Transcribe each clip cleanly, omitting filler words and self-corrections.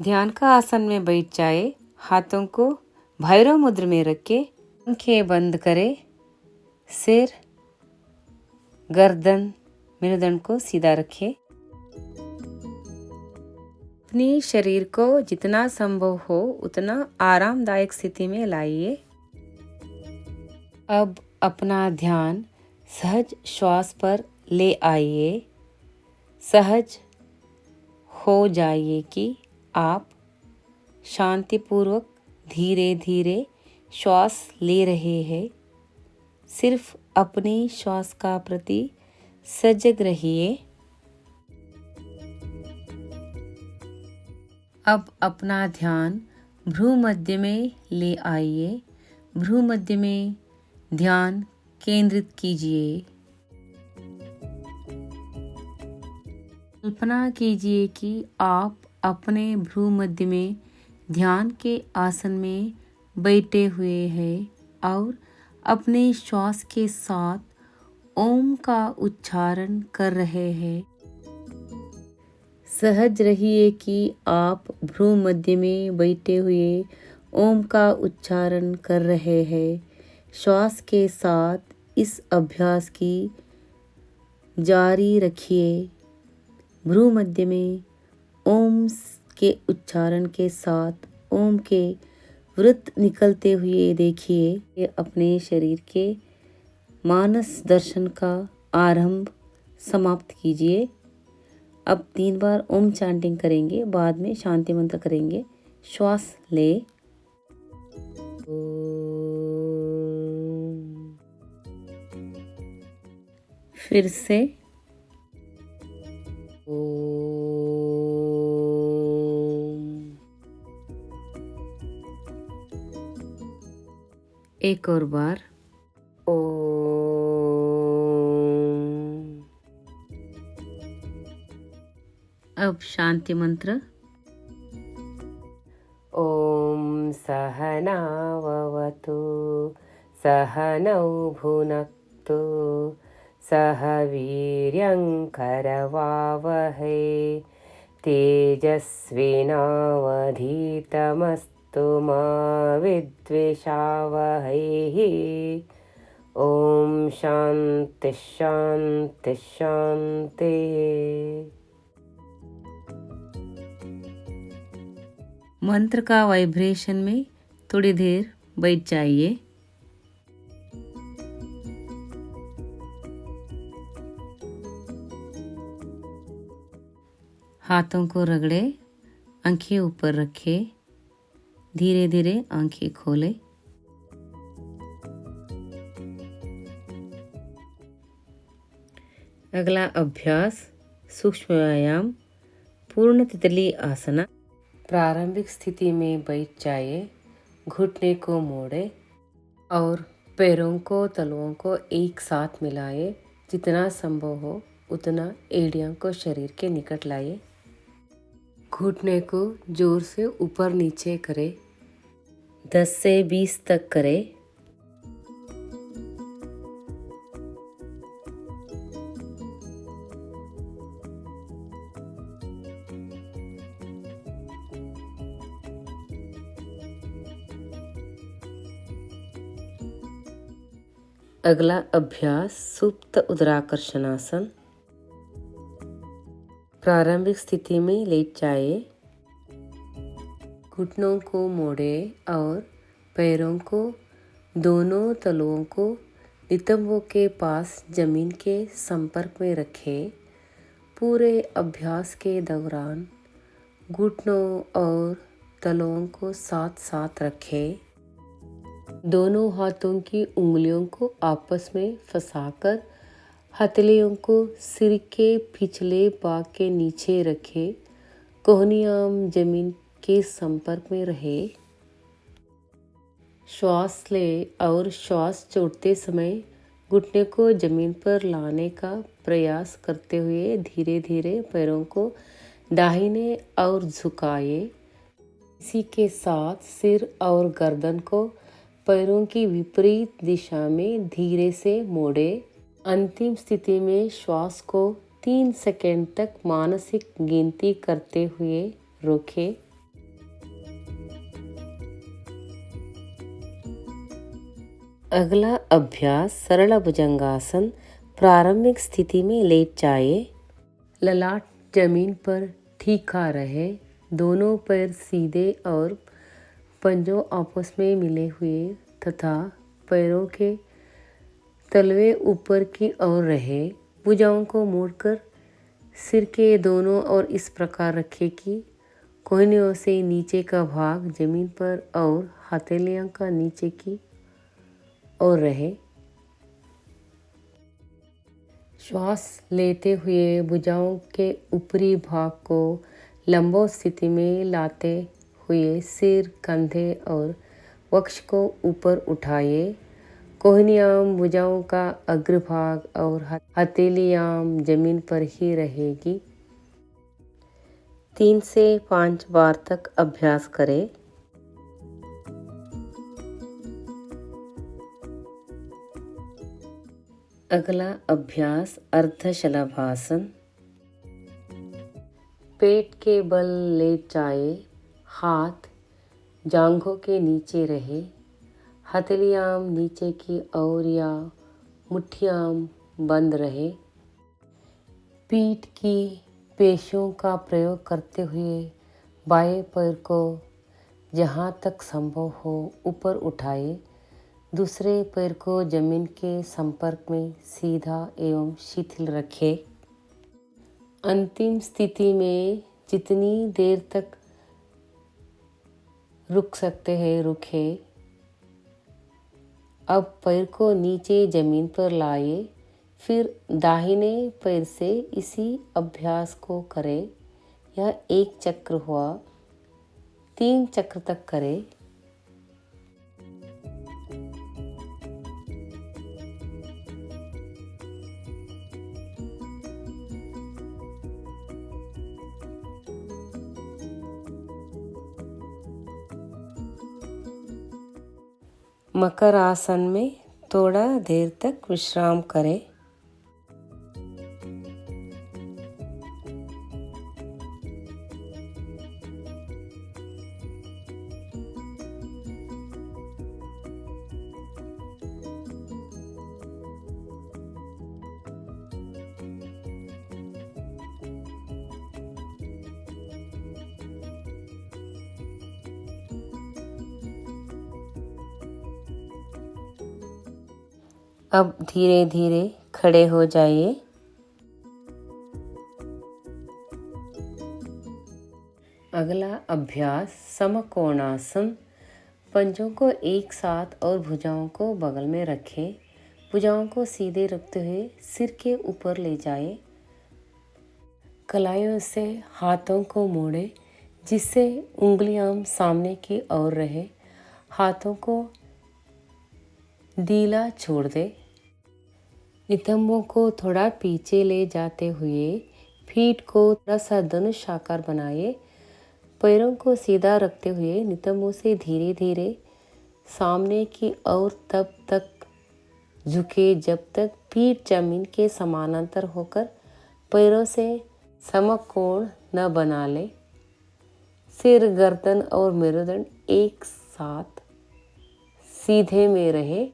ध्यान का आसन में बैठ जाए। हाथों को भैरव मुद्रा में रखे, आंखें बंद करें। सिर, गर्दन, मेरुदंड को सीधा रखें। अपने शरीर को जितना संभव हो उतना आरामदायक स्थिति में लाइए। अब अपना ध्यान सहज श्वास पर ले आइए। सहज हो जाइए कि आप शांतिपूर्वक धीरे धीरे श्वास ले रहे हैं। सिर्फ अपनी श्वास का प्रति सजग रहिए। अब अपना ध्यान भ्रू मध्य में ले आइए। भ्रू मध्य में ध्यान केंद्रित कीजिए। कल्पना कीजिए कि आप अपने भ्रू मध्य में ध्यान के आसन में बैठे हुए हैं और अपने श्वास के साथ ओम का उच्चारण कर रहे हैं। सहज रहिए कि आप भ्रू मध्य में बैठे हुए ओम का उच्चारण कर रहे हैं। श्वास के साथ इस अभ्यास की जारी रखिए। भ्रू मध्य में ओम के उच्चारण के साथ ओम के वृत्त निकलते हुए देखिए। अपने शरीर के मानस दर्शन का आरंभ समाप्त कीजिए। अब 3 बार ओम चैंटिंग करेंगे, बाद में शांति मंत्र करेंगे। श्वास ले। फिर से एक और बार अब शांति मंत्र। ओम सहनाववतु सहनौ भुनक्तु सह वीर्यं करवावहै तेजस्विनावधीतमस्तु मा विद्विषावहै। ओम शांति शांति शांति। मंत्र का वाइब्रेशन में थोड़ी देर बैठ जाइए। हाथों को रगड़े, आंखें ऊपर रखें, धीरे धीरे आंखें खोलें। अगला अभ्यास सूक्ष्म व्यायाम पूर्ण तितली आसना। प्रारंभिक स्थिति में बैठ जाइए। घुटने को मोड़े और पैरों को तलुओं को एक साथ मिलाए। जितना संभव हो उतना एड़ियों को शरीर के निकट लाइए। घुटने को जोर से ऊपर नीचे करें। 10 से 20 तक करें। अगला अभ्यास सुप्त उदराकर्षणासन। प्रारंभिक स्थिति में लेट जाइए। घुटनों को मोड़े और पैरों को दोनों तलुओं को नितंबों के पास जमीन के संपर्क में रखें। पूरे अभ्यास के दौरान घुटनों और तलुओं को साथ साथ रखें। दोनों हाथों की उंगलियों को आपस में फंसाकर हथेलियों को सिर के पिछले भाग के नीचे रखें। कोहनियाम जमीन के संपर्क में रहे। श्वास ले और श्वास छोड़ते समय घुटने को जमीन पर लाने का प्रयास करते हुए धीरे धीरे पैरों को दाहिने और झुकाए। इसी के साथ सिर और गर्दन को पैरों की विपरीत दिशा में धीरे से मोड़े। अंतिम स्थिति में श्वास को 3 सेकंड तक मानसिक गिनती करते हुए रोकें। अगला अभ्यास सरल भुजंगासन। प्रारंभिक स्थिति में लेट जाइए। ललाट जमीन पर ठीका रहे। दोनों पैर सीधे और पंजों आपस में मिले हुए तथा पैरों के तलवे ऊपर की ओर रहे। भुजाओं को मोड़कर सिर के दोनों ओर इस प्रकार रखें कि कोहनियों से नीचे का भाग जमीन पर और हथेलियों का नीचे की ओर रहे। श्वास लेते हुए भुजाओं के ऊपरी भाग को लंबोत स्थिति में लाते हुए सिर, कंधे और वक्ष को ऊपर उठाइए। कोहनियाँ, भुजाओं का अग्रभाग और हथेलियाँ जमीन पर ही रहेगी। 3 से 5 बार तक अभ्यास करें। अगला अभ्यास अर्धशलभासन। पेट के बल लेट जाए। हाथ जांघों के नीचे रहे। हथेलियाँ नीचे की ओर या मुट्ठियाँ बंद रहे। पीठ की पेशियों का प्रयोग करते हुए बाएं पैर को जहाँ तक संभव हो ऊपर उठाए। दूसरे पैर को जमीन के संपर्क में सीधा एवं शिथिल रखें। अंतिम स्थिति में जितनी देर तक रुक सकते हैं रुकें। अब पैर को नीचे जमीन पर लाइए। फिर दाहिने पैर से इसी अभ्यास को करें। यह 1 चक्र हुआ। 3 चक्र तक करें। मकर आसन में थोड़ा देर तक विश्राम करें। अब धीरे धीरे खड़े हो जाइए। अगला अभ्यास समकोणासन। पंजों को एक साथ और भुजाओं को बगल में रखें। भुजाओं को सीधे रखते हुए सिर के ऊपर ले जाएं। कलाइयों से हाथों को मोड़ें जिससे उंगलियां सामने की ओर रहे। हाथों को ढीला छोड़ दें। नितंबों को थोड़ा पीछे ले जाते हुए पीठ को थोड़ा सा धनुष आकार बनाइए। पैरों को सीधा रखते हुए नितंबों से धीरे धीरे सामने की ओर तब तक झुके जब तक पीठ जमीन के समानांतर होकर पैरों से समकोण न बना ले। सिर, गर्दन और मेरुदंड एक साथ सीधे में रहे।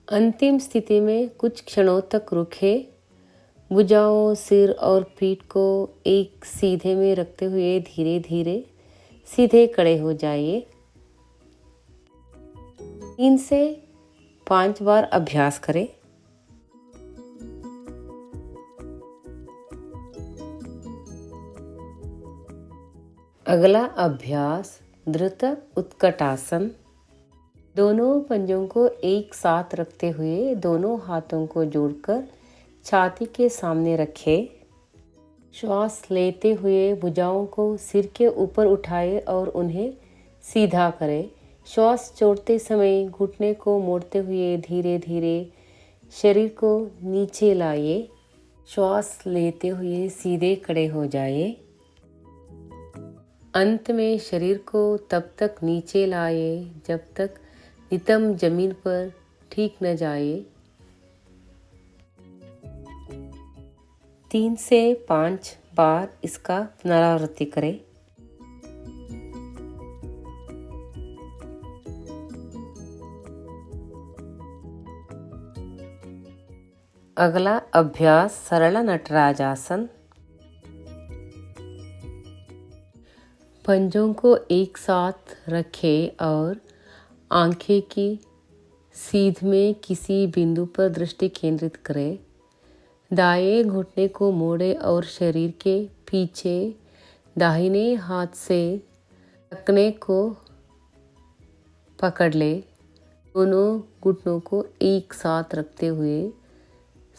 अंतिम स्थिति में कुछ क्षणों तक रुके। भुजाओं, सिर और पीठ को एक सीधे में रखते हुए धीरे धीरे सीधे खड़े हो जाइए। 3 से 5 बार अभ्यास करें। अगला अभ्यास धृत उत्कटासन। दोनों पंजों को एक साथ रखते हुए दोनों हाथों को जोड़कर छाती के सामने रखें। श्वास लेते हुए भुजाओं को सिर के ऊपर उठाएं और उन्हें सीधा करें। श्वास छोड़ते समय घुटने को मोड़ते हुए धीरे धीरे शरीर को नीचे लाइए। श्वास लेते हुए सीधे खड़े हो जाइए। अंत में शरीर को तब तक नीचे लाए जब तक नितंब जमीन पर ठीक न जाए। 3 से 5 बार इसका पुनरावृत्ति करें। अगला अभ्यास सरल नटराज आसन। पंजों को एक साथ रखें और आंखें की सीध में किसी बिंदु पर दृष्टि केंद्रित करें। दाएं घुटने को मोड़े और शरीर के पीछे दाहिने हाथ से टखने को पकड़ ले। दोनों घुटनों को एक साथ रखते हुए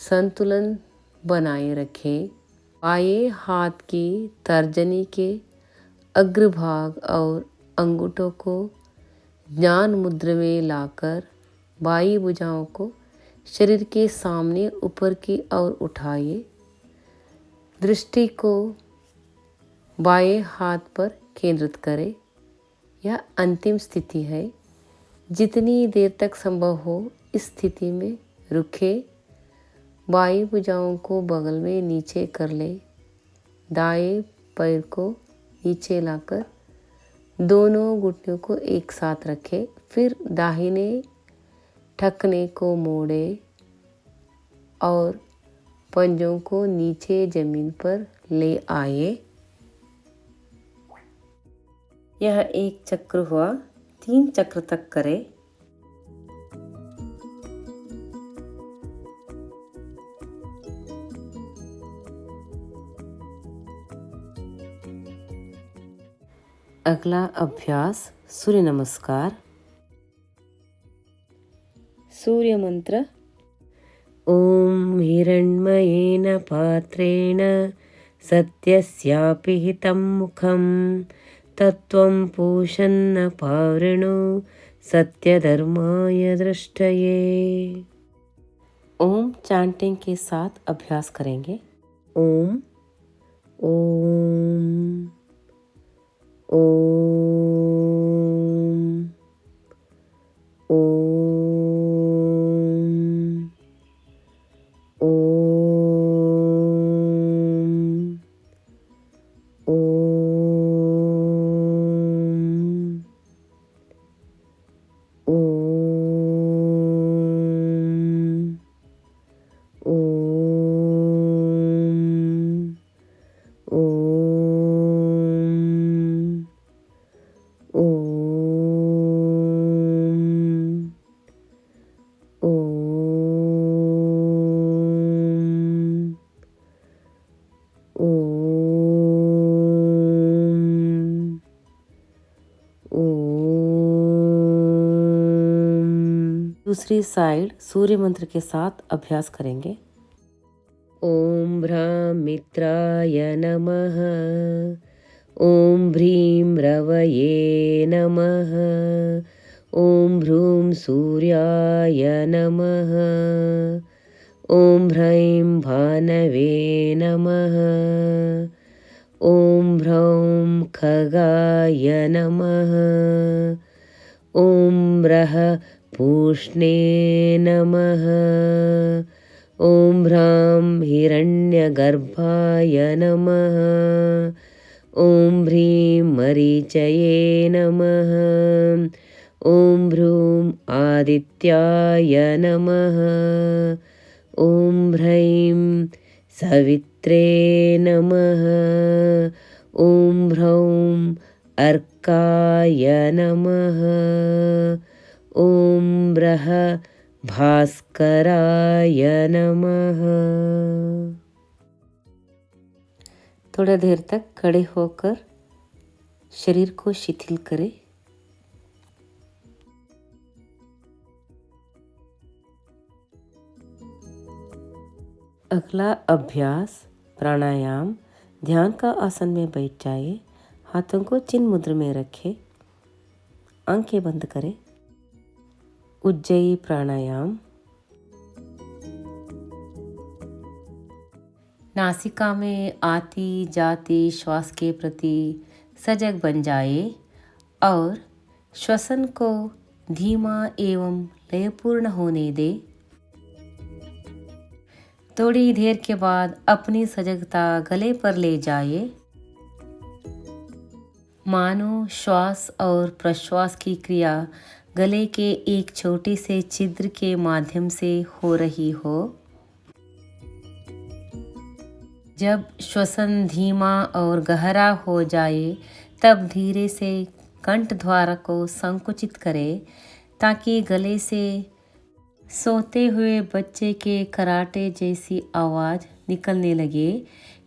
संतुलन बनाए रखें। बाएं हाथ की तर्जनी के अग्रभाग और अंगूठों को ज्ञान मुद्रा में लाकर बाई भुजाओं को शरीर के सामने ऊपर की ओर उठाइए। दृष्टि को बाएं हाथ पर केंद्रित करें। यह अंतिम स्थिति है। जितनी देर तक संभव हो इस स्थिति में रुके। बाई भुजाओं को बगल में नीचे कर ले। दाएं पैर को नीचे लाकर दोनों घुटनों को एक साथ रखें। फिर दाहिने ठकने को मोड़े और पंजों को नीचे जमीन पर ले आए। यह एक चक्र हुआ। 3 चक्र तक करें। अगला अभ्यास सूर्य नमस्कार। सूर्य मंत्र। ओम हिरण्मयेन पात्रेण सत्यस्यापि हितं मुखं तत्त्वं पूषन्न पावृणो सत्यधर्माय दृष्टये। ओम चैंटिंग के साथ अभ्यास करेंगे। ओम ओम ओम ओम ओम दूसरी साइड सूर्य मंत्र के साथ अभ्यास करेंगे। ओम भ्रामित्राय नमः। ओम भ्रीं रवये नमः। ओम भ्रूं सूर्याय नमः। ओम ह्रैं भानवे नमः। ओम भ्रौं खगाय नमः। ओम रः पूष्णे नमः। ओम ह्रां हिरण्यगर्भाय नमः। ओम ह्रीं मरीचये नमः। ओम भ्रूं आदित्याय नमः। ओम ह्रैं सवित्रे नमः। ओम ह्रौं अर्काय नमः। ओम ब्रह भास्कराय नमः। थोड़ा देर तक खड़े होकर शरीर को शिथिल करें। अगला अभ्यास प्राणायाम। ध्यान का आसन में बैठ जाइए। हाथों को चिन्ह मुद्रा में रखें। आंखें बंद करें। उज्जयी प्राणायाम। नासिका में आती जाती श्वास के प्रति सजग बन जाए और श्वसन को धीमा एवं लयपूर्ण होने दे। थोड़ी देर के बाद अपनी सजगता गले पर ले जाए। मानो श्वास और प्रश्वास की क्रिया गले के एक छोटे से छिद्र के माध्यम से हो रही हो। जब श्वसन धीमा और गहरा हो जाए तब धीरे से कंठ द्वार को संकुचित करें ताकि गले से सोते हुए बच्चे के कराटे जैसी आवाज़ निकलने लगे।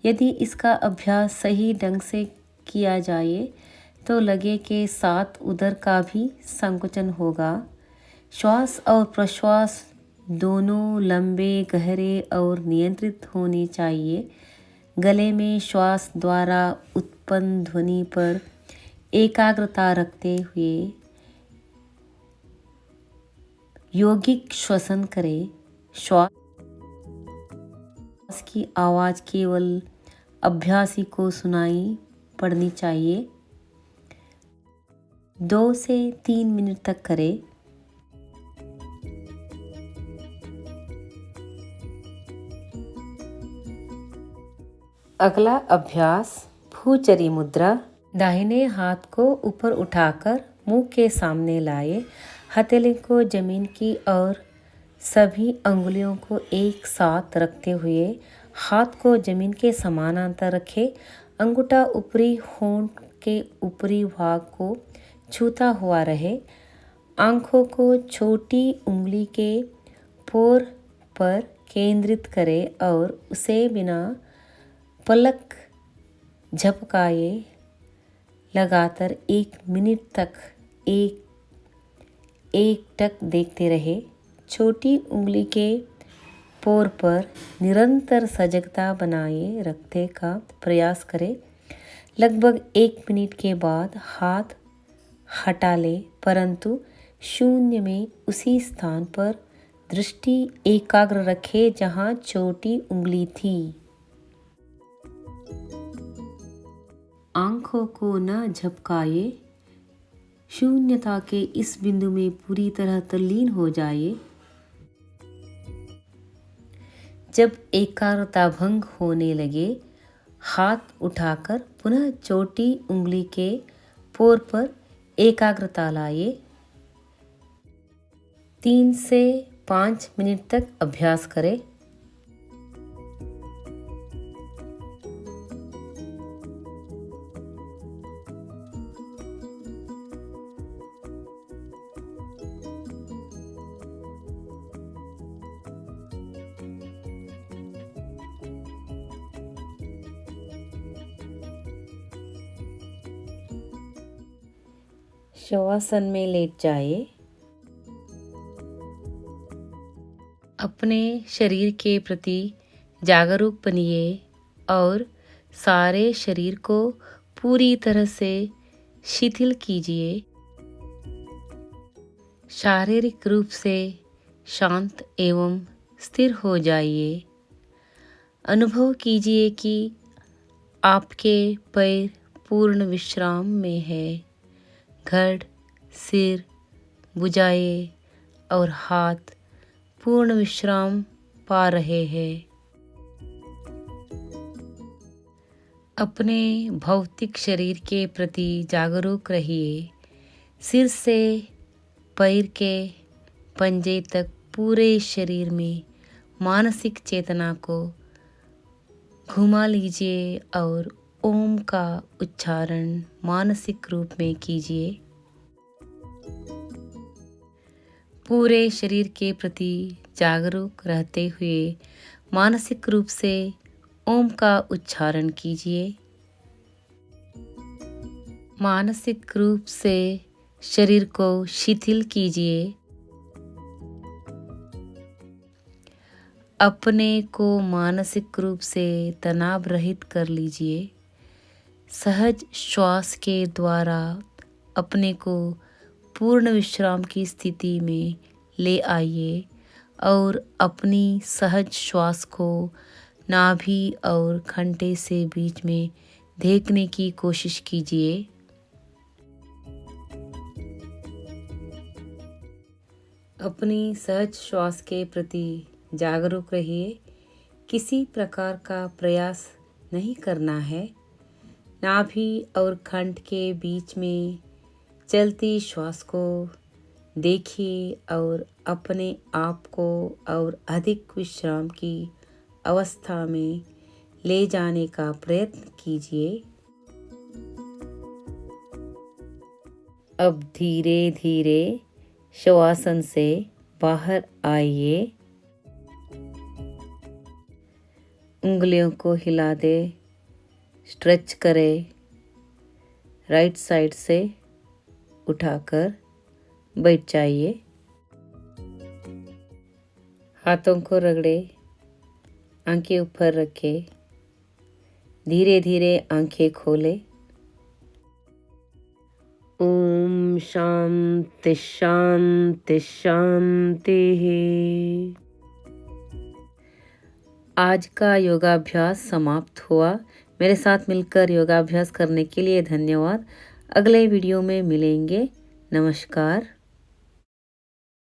यदि इसका अभ्यास सही ढंग से किया जाए तो लगे कि साथ उदर का भी संकुचन होगा। श्वास और प्रश्वास दोनों लंबे, गहरे और नियंत्रित होने चाहिए। गले में श्वास द्वारा उत्पन्न ध्वनि पर एकाग्रता रखते हुए यौगिक श्वसन करें। श्वास की आवाज़ केवल अभ्यासी को सुनाई पड़नी चाहिए। 2 से 3 मिनट तक करें। अगला अभ्यास भूचरी मुद्रा। दाहिने हाथ को ऊपर उठाकर मुंह के सामने लाए, हथेली को जमीन की और सभी अंगुलियों को एक साथ रखते हुए हाथ को जमीन के समानांतर रखें। अंगूठा ऊपरी होंठ के ऊपरी भाग को छूता हुआ रहे। आंखों को छोटी उंगली के पोर पर केंद्रित करें और उसे बिना पलक झपकाए लगातार 1 मिनट तक एक टक देखते रहे। छोटी उंगली के पोर पर निरंतर सजगता बनाए रखने का प्रयास करें। लगभग 1 मिनट के बाद हाथ हटा ले, परंतु शून्य में उसी स्थान पर दृष्टि एकाग्र रखे जहां छोटी उंगली थी। आंखों को न झपकाए, शून्यता के इस बिंदु में पूरी तरह तल्लीन हो जाए। जब एकाग्रता भंग होने लगे, हाथ उठाकर पुनः छोटी उंगली के पोर पर एकाग्रता लाए। 3 से 5 मिनट तक अभ्यास करें। शवासन में लेट जाए। अपने शरीर के प्रति जागरूक बनिए और सारे शरीर को पूरी तरह से शिथिल कीजिए। शारीरिक रूप से शांत एवं स्थिर हो जाइए। अनुभव कीजिए कि आपके पैर पूर्ण विश्राम में है। धड़, सिर, भुजाएं और हाथ पूर्ण विश्राम पा रहे हैं। अपने भौतिक शरीर के प्रति जागरूक रहिए। सिर से पैर के पंजे तक पूरे शरीर में मानसिक चेतना को घुमा लीजिए और ओम का उच्चारण मानसिक रूप में कीजिए। पूरे शरीर के प्रति जागरूक रहते हुए मानसिक रूप से ओम का उच्चारण कीजिए। मानसिक रूप से शरीर को शिथिल कीजिए। अपने को मानसिक रूप से तनाव रहित कर लीजिए। सहज श्वास के द्वारा अपने को पूर्ण विश्राम की स्थिति में ले आइए और अपनी सहज श्वास को नाभि और खंटे से बीच में देखने की कोशिश कीजिए। अपनी सहज श्वास के प्रति जागरूक रहिए। किसी प्रकार का प्रयास नहीं करना है। नाभि और खंड के बीच में चलती श्वास को देखिए और अपने आप को और अधिक विश्राम की अवस्था में ले जाने का प्रयत्न कीजिए। अब धीरे धीरे शवासन से बाहर आइए। उंगलियों को हिला दे, स्ट्रेच करें। राइट साइड से उठाकर बैठ जाइए। हाथों को रगड़े, आंखें ऊपर रखें। धीरे धीरे आंखें खोले। ओम शांति शांति शांति। आज का योगाभ्यास समाप्त हुआ। मेरे साथ मिलकर योगाभ्यास करने के लिए धन्यवाद। अगले वीडियो में मिलेंगे। नमस्कार।